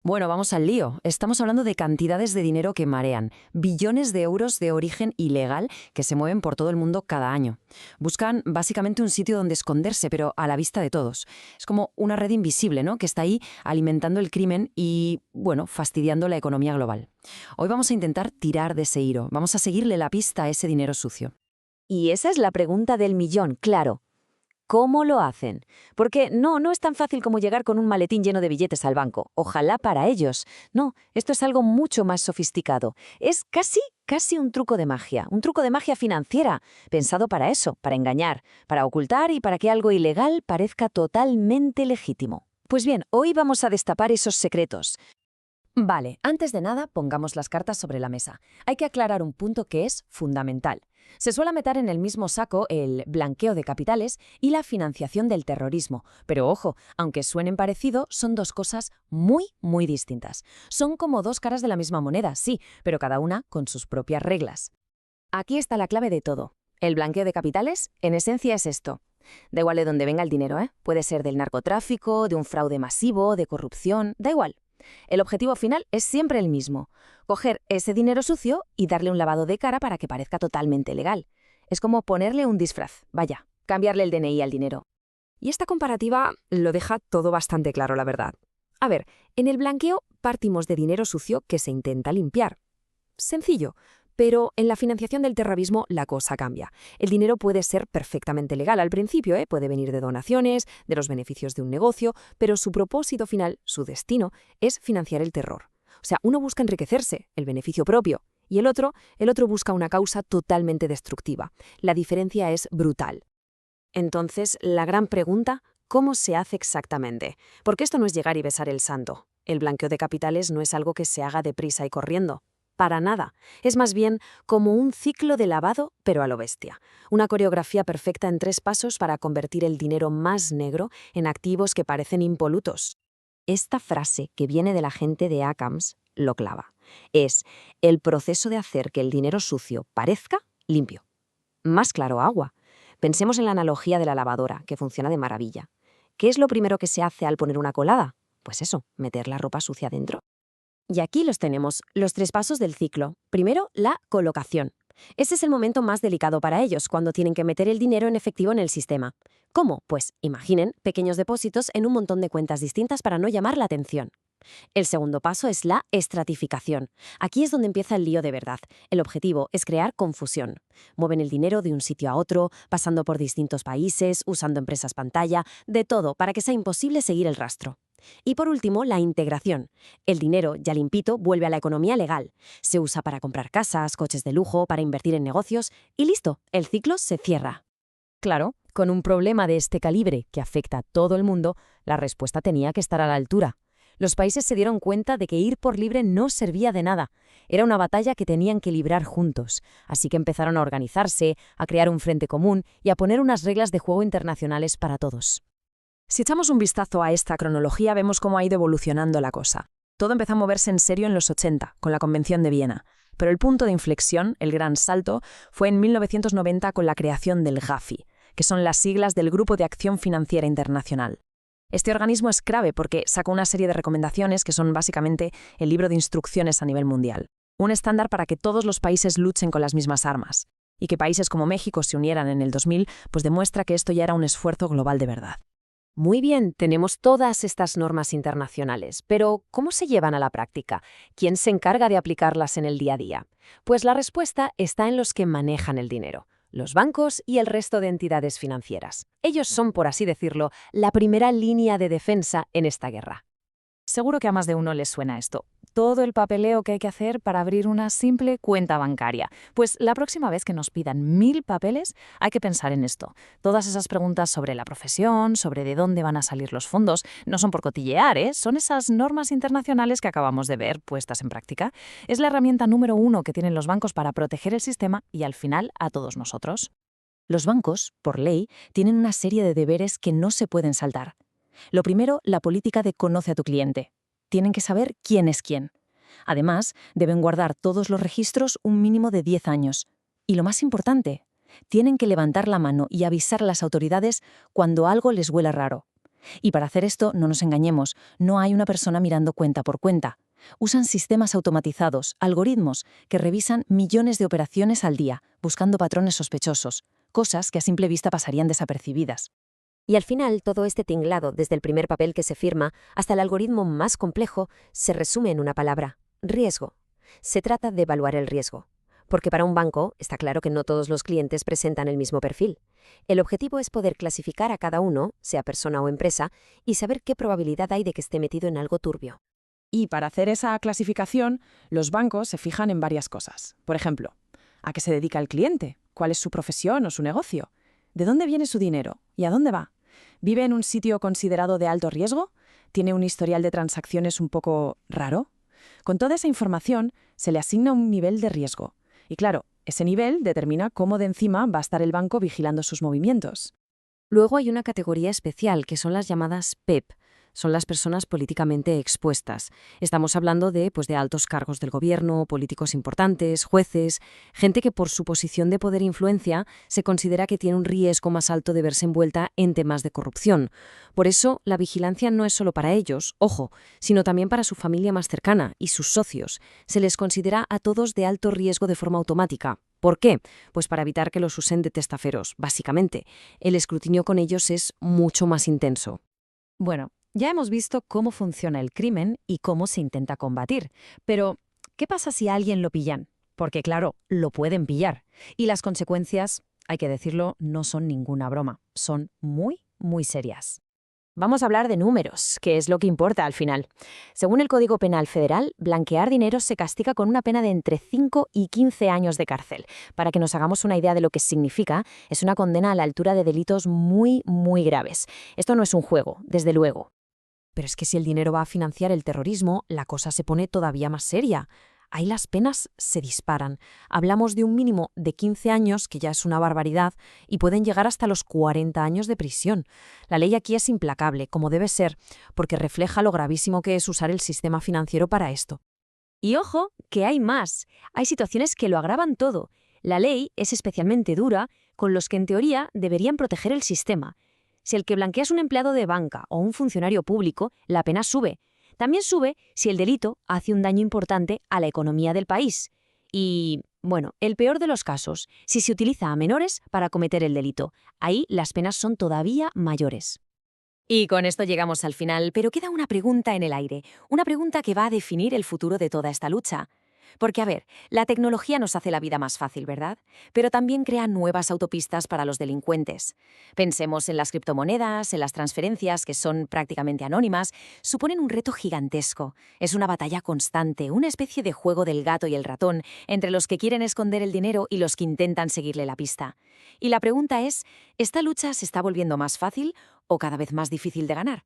Bueno, vamos al lío. Estamos hablando de cantidades de dinero que marean, billones de euros de origen ilegal que se mueven por todo el mundo cada año. Buscan básicamente un sitio donde esconderse, pero a la vista de todos. Es como una red invisible, ¿no?, que está ahí alimentando el crimen y, bueno, fastidiando la economía global. Hoy vamos a intentar tirar de ese hilo. Vamos a seguirle la pista a ese dinero sucio. Y esa es la pregunta del millón, claro. ¿Cómo lo hacen? Porque no es tan fácil como llegar con un maletín lleno de billetes al banco. Ojalá para ellos. No, esto es algo mucho más sofisticado. Es casi un truco de magia financiera, pensado para eso, para engañar, para ocultar y para que algo ilegal parezca totalmente legítimo. Pues bien, hoy vamos a destapar esos secretos. Vale, antes de nada, pongamos las cartas sobre la mesa. Hay que aclarar un punto que es fundamental. Se suele meter en el mismo saco el blanqueo de capitales y la financiación del terrorismo. Pero ojo, aunque suenen parecido, son dos cosas muy distintas. Son como dos caras de la misma moneda, sí, pero cada una con sus propias reglas. Aquí está la clave de todo. El blanqueo de capitales, en esencia, es esto. Da igual de dónde venga el dinero, ¿eh? Puede ser del narcotráfico, de un fraude masivo, de corrupción, da igual. El objetivo final es siempre el mismo: coger ese dinero sucio y darle un lavado de cara para que parezca totalmente legal. Es como ponerle un disfraz, vaya, cambiarle el DNI al dinero. Y esta comparativa lo deja todo bastante claro, la verdad. A ver, en el blanqueo partimos de dinero sucio que se intenta limpiar. Sencillo, pero en la financiación del terrorismo la cosa cambia. El dinero puede ser perfectamente legal al principio, puede venir de donaciones, de los beneficios de un negocio, pero su propósito final, su destino, es financiar el terror. O sea, uno busca enriquecerse, el beneficio propio, y el otro busca una causa totalmente destructiva. La diferencia es brutal. Entonces, la gran pregunta: ¿cómo se hace exactamente? Porque esto no es llegar y besar el santo. El blanqueo de capitales no es algo que se haga deprisa y corriendo. Para nada. Es más bien como un ciclo de lavado, pero a lo bestia. Una coreografía perfecta en 3 pasos para convertir el dinero más negro en activos que parecen impolutos. Esta frase, que viene de la gente de ACAMS, lo clava. Es el proceso de hacer que el dinero sucio parezca limpio. Más claro, agua. Pensemos en la analogía de la lavadora, que funciona de maravilla. ¿Qué es lo primero que se hace al poner una colada? Pues eso, meter la ropa sucia dentro. Y aquí los tenemos, los 3 pasos del ciclo. Primero, la colocación. Ese es el momento más delicado para ellos, cuando tienen que meter el dinero en efectivo en el sistema. ¿Cómo? Pues imaginen pequeños depósitos en un montón de cuentas distintas para no llamar la atención. El segundo paso es la estratificación. Aquí es donde empieza el lío de verdad. El objetivo es crear confusión. Mueven el dinero de un sitio a otro, pasando por distintos países, usando empresas pantalla, de todo para que sea imposible seguir el rastro. Y por último, la integración. El dinero, ya limpito, vuelve a la economía legal. Se usa para comprar casas, coches de lujo, para invertir en negocios y listo, el ciclo se cierra. Claro, con un problema de este calibre que afecta a todo el mundo, la respuesta tenía que estar a la altura. Los países se dieron cuenta de que ir por libre no servía de nada. Era una batalla que tenían que librar juntos. Así que empezaron a organizarse, a crear un frente común y a poner unas reglas de juego internacionales para todos. Si echamos un vistazo a esta cronología, vemos cómo ha ido evolucionando la cosa. Todo empezó a moverse en serio en los 80, con la Convención de Viena. Pero el punto de inflexión, el gran salto, fue en 1990 con la creación del GAFI, que son las siglas del Grupo de Acción Financiera Internacional. Este organismo es clave porque sacó una serie de recomendaciones que son básicamente el libro de instrucciones a nivel mundial. Un estándar para que todos los países luchen con las mismas armas. Y que países como México se unieran en el 2000, pues demuestra que esto ya era un esfuerzo global de verdad. Muy bien, tenemos todas estas normas internacionales, pero ¿cómo se llevan a la práctica? ¿Quién se encarga de aplicarlas en el día a día? Pues la respuesta está en los que manejan el dinero: los bancos y el resto de entidades financieras. Ellos son, por así decirlo, la primera línea de defensa en esta guerra. Seguro que a más de uno les suena esto. Todo el papeleo que hay que hacer para abrir una simple cuenta bancaria. Pues la próxima vez que nos pidan 1000 papeles, hay que pensar en esto. Todas esas preguntas sobre la profesión, sobre de dónde van a salir los fondos, no son por cotillear, son esas normas internacionales que acabamos de ver puestas en práctica. Es la herramienta número 1 que tienen los bancos para proteger el sistema y, al final, a todos nosotros. Los bancos, por ley, tienen una serie de deberes que no se pueden saltar. Lo primero, la política de conoce a tu cliente. Tienen que saber quién es quién. Además, deben guardar todos los registros un mínimo de 10 años. Y lo más importante, tienen que levantar la mano y avisar a las autoridades cuando algo les huela raro. Y para hacer esto, no nos engañemos, no hay una persona mirando cuenta por cuenta. Usan sistemas automatizados, algoritmos, que revisan millones de operaciones al día, buscando patrones sospechosos, cosas que a simple vista pasarían desapercibidas. Y al final, todo este tinglado, desde el primer papel que se firma hasta el algoritmo más complejo, se resume en una palabra: riesgo. Se trata de evaluar el riesgo. Porque para un banco está claro que no todos los clientes presentan el mismo perfil. El objetivo es poder clasificar a cada uno, sea persona o empresa, y saber qué probabilidad hay de que esté metido en algo turbio. Y para hacer esa clasificación, los bancos se fijan en varias cosas. Por ejemplo, ¿a qué se dedica el cliente? ¿Cuál es su profesión o su negocio? ¿De dónde viene su dinero? ¿Y a dónde va? ¿Vive en un sitio considerado de alto riesgo? ¿Tiene un historial de transacciones un poco raro? Con toda esa información, se le asigna un nivel de riesgo. Y claro, ese nivel determina cómo de encima va a estar el banco vigilando sus movimientos. Luego hay una categoría especial, que son las llamadas PEP. Son las personas políticamente expuestas. Estamos hablando de altos cargos del gobierno, políticos importantes, jueces, gente que por su posición de poder e influencia se considera que tiene un riesgo más alto de verse envuelta en temas de corrupción. Por eso, la vigilancia no es solo para ellos, ojo, sino también para su familia más cercana y sus socios. Se les considera a todos de alto riesgo de forma automática. ¿Por qué? Pues para evitar que los usen de testaferos, básicamente. El escrutinio con ellos es mucho más intenso. Bueno, ya hemos visto cómo funciona el crimen y cómo se intenta combatir. Pero, ¿qué pasa si a alguien lo pillan? Porque, claro, lo pueden pillar. Y las consecuencias, hay que decirlo, no son ninguna broma. Son muy, muy serias. Vamos a hablar de números, que es lo que importa al final. Según el Código Penal Federal, blanquear dinero se castiga con una pena de entre 5 y 15 años de cárcel. Para que nos hagamos una idea de lo que significa, es una condena a la altura de delitos muy, muy graves. Esto no es un juego, desde luego. Pero es que si el dinero va a financiar el terrorismo, la cosa se pone todavía más seria. Ahí las penas se disparan. Hablamos de un mínimo de 15 años, que ya es una barbaridad, y pueden llegar hasta los 40 años de prisión. La ley aquí es implacable, como debe ser, porque refleja lo gravísimo que es usar el sistema financiero para esto. Y ojo, que hay más. Hay situaciones que lo agravan todo. La ley es especialmente dura con los que en teoría deberían proteger el sistema. Si el que blanquea es un empleado de banca o un funcionario público, la pena sube. También sube si el delito hace un daño importante a la economía del país. Y, bueno, el peor de los casos, si se utiliza a menores para cometer el delito. Ahí las penas son todavía mayores. Y con esto llegamos al final, pero queda una pregunta en el aire, una pregunta que va a definir el futuro de toda esta lucha. Porque, a ver, la tecnología nos hace la vida más fácil, ¿verdad? Pero también crea nuevas autopistas para los delincuentes. Pensemos en las criptomonedas, en las transferencias, que son prácticamente anónimas, suponen un reto gigantesco. Es una batalla constante, una especie de juego del gato y el ratón, entre los que quieren esconder el dinero y los que intentan seguirle la pista. Y la pregunta es, ¿esta lucha se está volviendo más fácil o cada vez más difícil de ganar?